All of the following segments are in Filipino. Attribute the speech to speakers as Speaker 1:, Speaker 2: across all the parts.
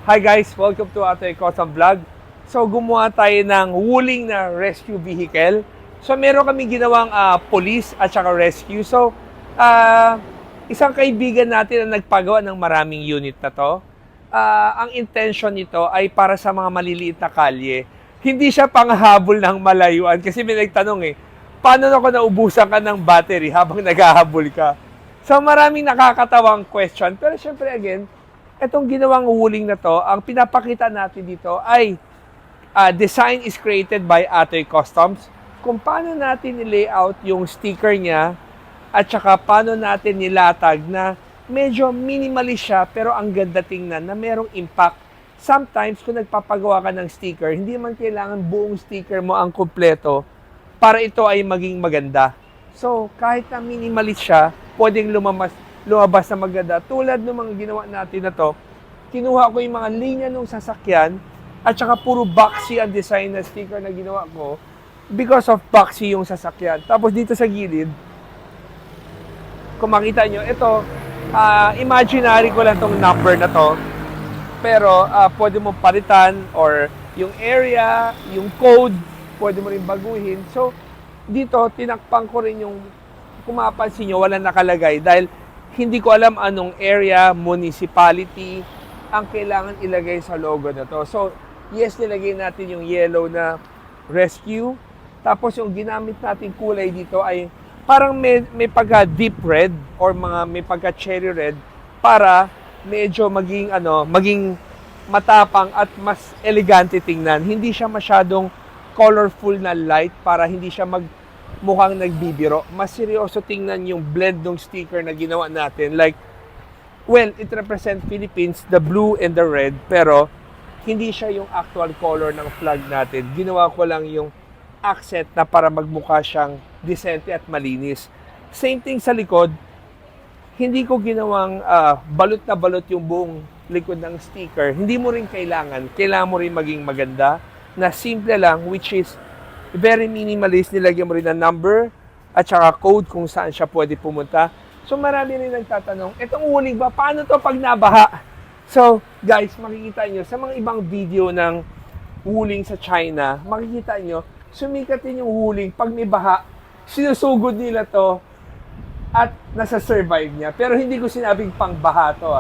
Speaker 1: Hi guys! Welcome to Atoy Cosam Vlog. So gumawa tayo ng wuling na rescue vehicle. So meron kami ginawang police at saka rescue. So isang kaibigan natin na nagpagawa ng maraming unit na to. Ang intention nito ay para sa mga maliliit na kalye. Hindi siya panghabol ng malayuan kasi may nagtanong paano ako naubusan ka ng battery habang naghahabol ka? So maraming nakakatawang question. Pero syempre again, itong ginawang wuling na to, ang pinapakita natin dito ay design is created by Atoy Customs. Kung paano natin i-layout yung sticker niya at saka paano natin nilatag na medyo minimalist siya pero ang ganda tingnan na merong impact. Sometimes kung nagpapagawa ka ng sticker, hindi man kailangan buong sticker mo ang kumpleto para ito ay maging maganda. So kahit na minimalist siya, pwedeng lumabas na maganda. Tulad ng mga ginawa natin na to, kinuha ko yung mga linya ng sasakyan at saka puro boxy ang design na sticker na ginawa ko because of boxy yung sasakyan. Tapos dito sa gilid, kung makita nyo, ito, imaginary ko lang tong number na to. Pero pwede mo palitan or yung area, yung code, pwede mo rin baguhin. So, dito, tinakpan ko rin yung, kung mapapansin nyo, wala nakalagay dahil hindi ko alam anong area, municipality ang kailangan ilagay sa logo na to. So, yes, nilagay natin yung yellow na rescue. Tapos yung ginamit natin kulay dito ay parang may pagka deep red or may pagka cherry red para medyo maging matapang at mas elegante tingnan. Hindi siya masyadong colorful na light para hindi siya mukhang nagbibiro. Mas seryoso tingnan yung blend ng sticker na ginawa natin. Like, well, it represents Philippines, the blue and the red, pero hindi siya yung actual color ng flag natin. Ginawa ko lang yung accent na para magmukha siyang decente at malinis. Same thing sa likod, hindi ko ginawang balot na balot yung buong likod ng sticker. Hindi mo rin kailangan mo rin maging maganda, na simple lang, which is very minimalist. Nilagyan mo rin ng number at saka code kung saan siya pwede pumunta. So marami rin nagtatanong, itong wuling ba, paano to pag nabaha? So guys, makikita nyo sa mga ibang video ng wuling sa China, makikita nyo, sumikat din yung wuling pag may baha, sinusugod nila to at nasa-survive niya. Pero hindi ko sinabing pang baha to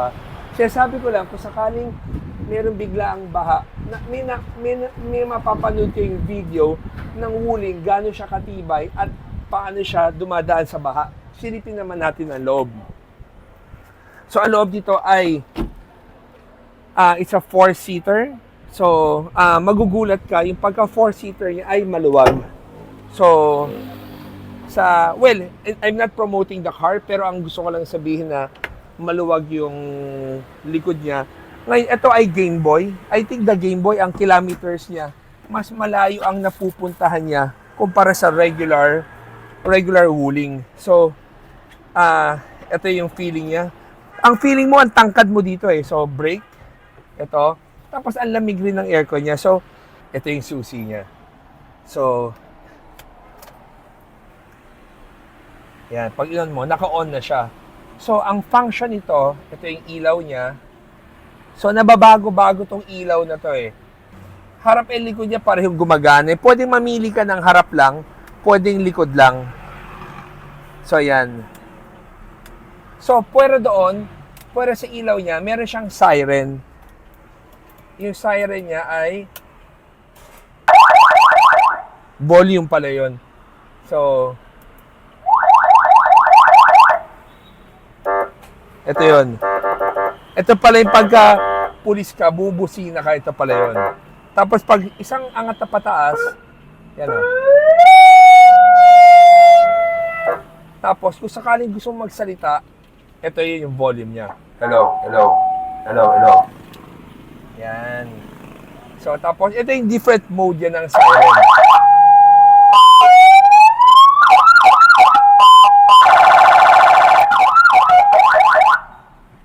Speaker 1: Sinasabi ko lang, kung sakaling meron bigla ang baha, may mapapanood kayong video ng wuling, gano'n siya katibay at paano siya dumadaan sa baha. Silipin naman natin ang loob. So, ang loob dito ay it's a 4-seater. So, magugulat ka, yung pagka 4-seater niya ay maluwag. So, I'm not promoting the car, pero ang gusto ko lang sabihin na maluwag yung likod niya. Ngayon, ito ay Game Boy. I think the Game Boy, ang kilometers niya, mas malayo ang napupuntahan niya kumpara sa regular wuling. So, ito yung feeling niya. Ang feeling mo, ang tangkad mo dito So, brake. Ito. Tapos, ang lamig rin ng aircon niya. So, ito yung susi niya. So, yan. Pag ilan mo, naka-on na siya. So, ang function nito, ito yung ilaw niya. So, nababago-bago tong ilaw na to Harap and likod niya parehong gumagana. Pwedeng mamili ka ng harap lang, pwedeng likod lang. So, yan. So, pwera sa ilaw niya, meron siyang siren. Yung siren niya ay volume pala yun. So, ito yun. Ito pala yung pagka pulis ka, bubusina ka, ito pala yun. Tapos pag isang angat na pataas, yan Tapos kung sakaling gusto mong magsalita, ito yun yung volume niya. Hello, hello, hello, hello. Yan. So tapos ito yung different mode yan ng siren.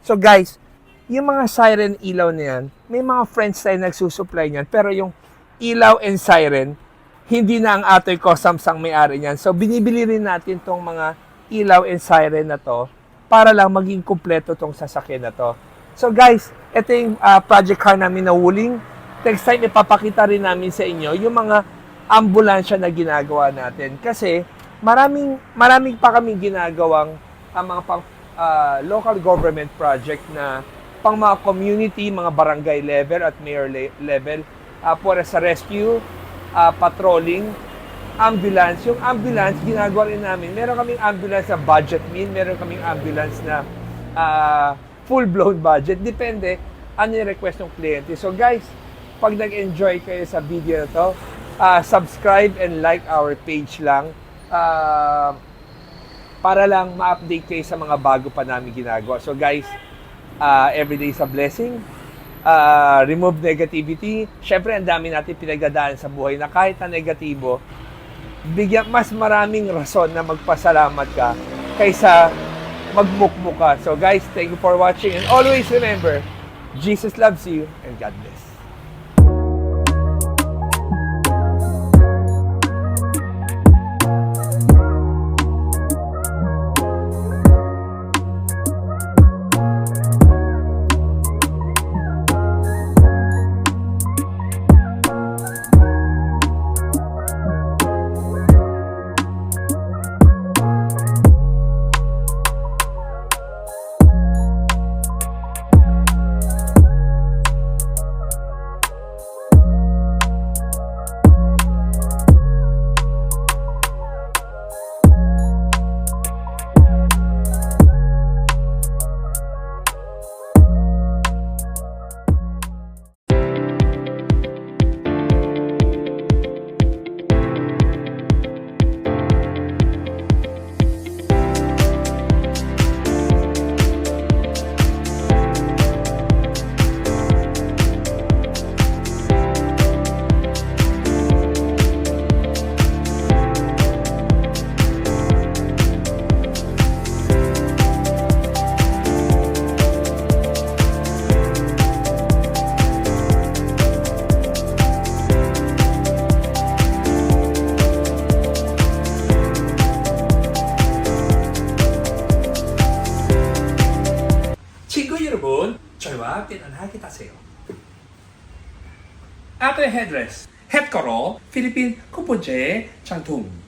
Speaker 1: So guys, yung mga siren ilaw na yan, may mga friends tayo nagsusupply niyan, pero yung ilaw and siren, hindi na ang Atoy Customs ang may-ari niyan. So binibili rin natin tong mga ilaw and siren na to para lang maging kumpleto tong sasakyan na to. So guys, ito yung project car namin na wuling. Next time, ipapakita rin namin sa inyo yung mga ambulansya na ginagawa natin. Kasi maraming pa kaming ginagawang mga local government project na pang mga community, mga barangay level at mayor level para sa rescue, patrolling, ambulance. Yung ambulance, ginagawa rin namin. Meron kaming ambulance na budget meal, meron kaming ambulance na full-blown budget. Depende ano yung request ng kliyente. So guys, pag nag-enjoy kayo sa video na to, subscribe and like our page lang para lang ma-update kayo sa mga bago pa namin ginagawa. So guys, everyday is a blessing. Remove negativity. Siyempre, ang dami natin pinagdadaan sa buhay na kahit na negatibo, bigyan mas maraming rason na magpasalamat ka kaysa magmukmuk ka. So guys, thank you for watching and always remember, Jesus loves you and God bless. 친구 여러분, 저희와 함께 하게 하세요. 아토의 헤드레스, 햇거로 필리핀 첫 번째 장통.